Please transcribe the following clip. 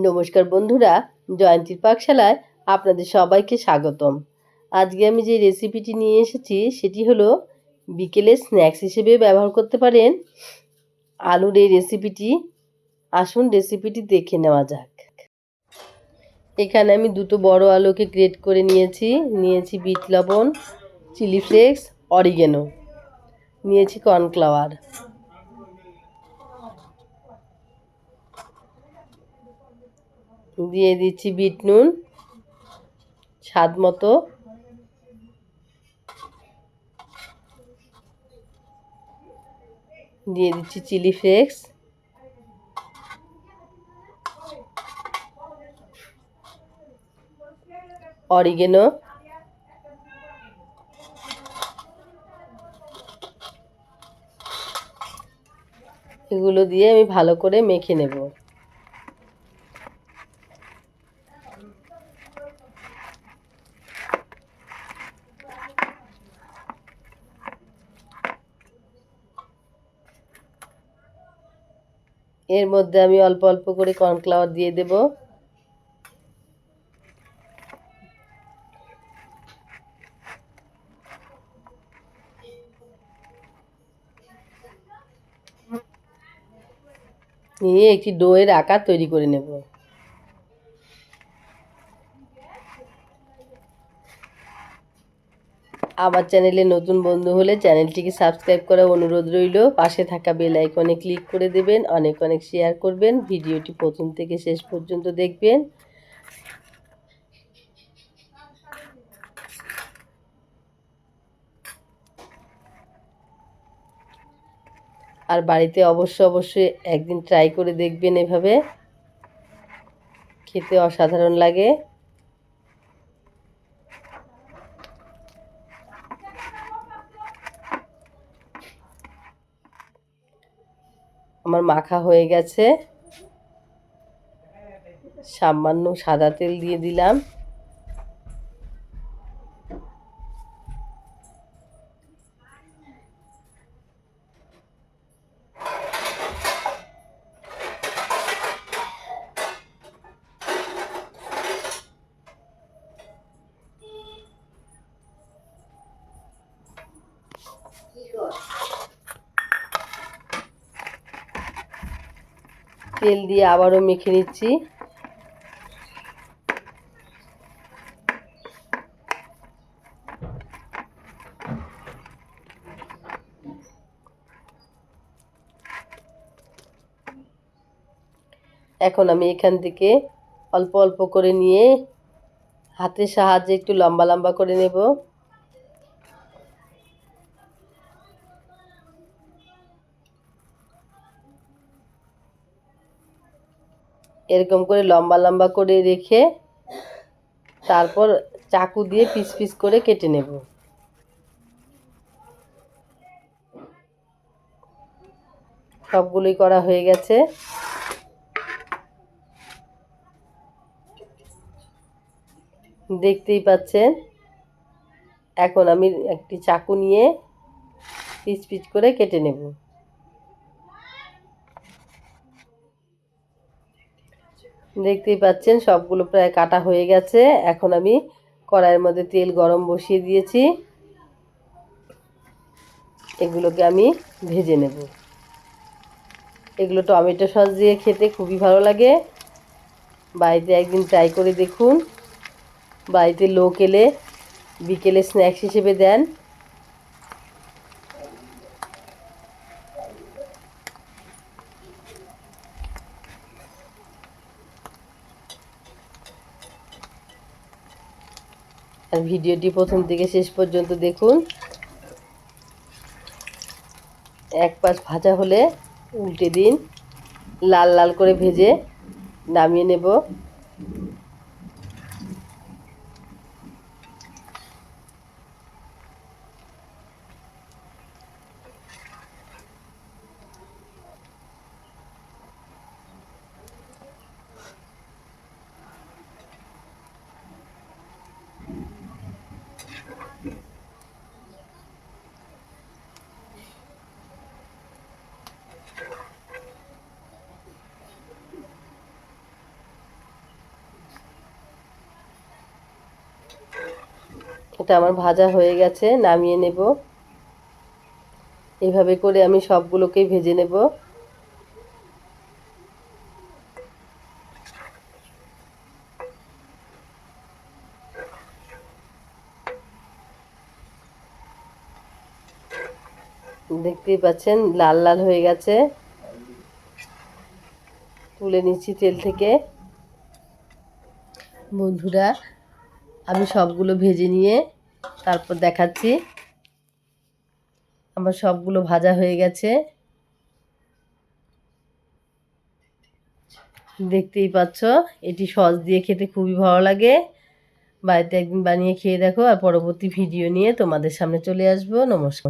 নমস্কার বন্ধুরা, জয়ন্তীর পাকশালায় আপনাদের সবাইকে স্বাগতম। আজকে আমি যে রেসিপিটি নিয়ে এসেছি সেটি হলো বিকেলে স্ন্যাক্স হিসেবে ব্যবহার করতে পারেন আলুর এই রেসিপিটি। আসুন রেসিপিটি দেখে নেওয়া যাক। এখানে আমি দুটো বড় আলুকে গ্রেট করে নিয়েছি বিট লবণ, চিলি ফ্লেক্স, অরিগেনো, নিয়েছি কর্নফ্লাওয়ার, দিয়ে দিচ্ছি বিট নুন স্বাদ মতো, দিয়ে দিচ্ছি চিলি ফ্লেক্স, অরিগেনো, এগুলো দিয়ে আমি ভালো করে মেখে নেব। এর মধ্যে আমি অল্প অল্প করে কর্নফ্লাওয়ার দিয়ে দেব। নিয়ে একটি ডোয়ের আকার তৈরি করে নেব। আমার চ্যানেলে নতুন বন্ধু হলে চ্যানেলটিকে সাবস্ক্রাইব করার অনুরোধ রইল। পাশে থাকা বেল আইকনে ক্লিক করে দেবেন, অনেক অনেক শেয়ার করবেন, ভিডিওটি প্রথম থেকে শেষ পর্যন্ত দেখবেন। আর বাড়িতে অবশ্যই একদিন ট্রাই করে দেখবেন, এভাবে খেতে অসাধারণ লাগে। আমার মাখা হয়ে গেছে, সামান্য সাদা তেল দিয়ে দিলাম। তেল দিয়ে আবারও মেখে নিচ্ছি। এখন আমি এখান থেকে অল্প অল্প করে নিয়ে হাতের সাহায্যে একটু লম্বা লম্বা করে নেব। এরকম করে লম্বা লম্বা করে রেখে তারপর চাকু দিয়ে পিস পিস করে কেটে নেব। সবগুলোই করা হয়ে গেছে। দেখতেই পাচ্ছেন। এখন আমি একটি চাকু নিয়ে পিস পিস করে কেটে নেব। দেখতেই পাচ্ছেন সবগুলো প্রায় কাটা হয়ে গেছে। এখন আমি কড়াইয়ের মধ্যে তেল গরম বসিয়ে দিয়েছি, এগুলোকে আমি ভেজে নেব। এগুলো টমেটো সস দিয়ে খেতে খুবই ভালো লাগে। বাড়িতে একদিন ট্রাই করে দেখুন। বাড়িতে লোক এলে বিকেলে স্ন্যাক্স হিসেবে দেন। আর ভিডিওটি প্রথম থেকে শেষ পর্যন্ত দেখুন। এক পাশ ভাজা হলে উল্টে দিন, লাল লাল করে ভেজে নামিয়ে নেব। একটা আমার ভাজা হয়ে গেছে, নামিয়ে নেব। এইভাবে করে আমি সবগুলোকেই ভেজে নেব। দেখতেই পাচ্ছেন লাল লাল হয়ে গেছে। তুলে নিচ্ছি তেল থেকে। বন্ধুরা, আমি সবগুলো ভেজে নিয়ে তারপর দেখাচ্ছি। আমার সবগুলো ভাজা হয়ে গেছে, দেখতেই পাচ্ছ। এটি সস দিয়ে খেতে খুবই ভালো লাগে। বাড়িতে একদিন বানিয়ে খেয়ে দেখো। আর পরবর্তী ভিডিও নিয়ে তোমাদের সামনে চলে আসবো। নমস্কার।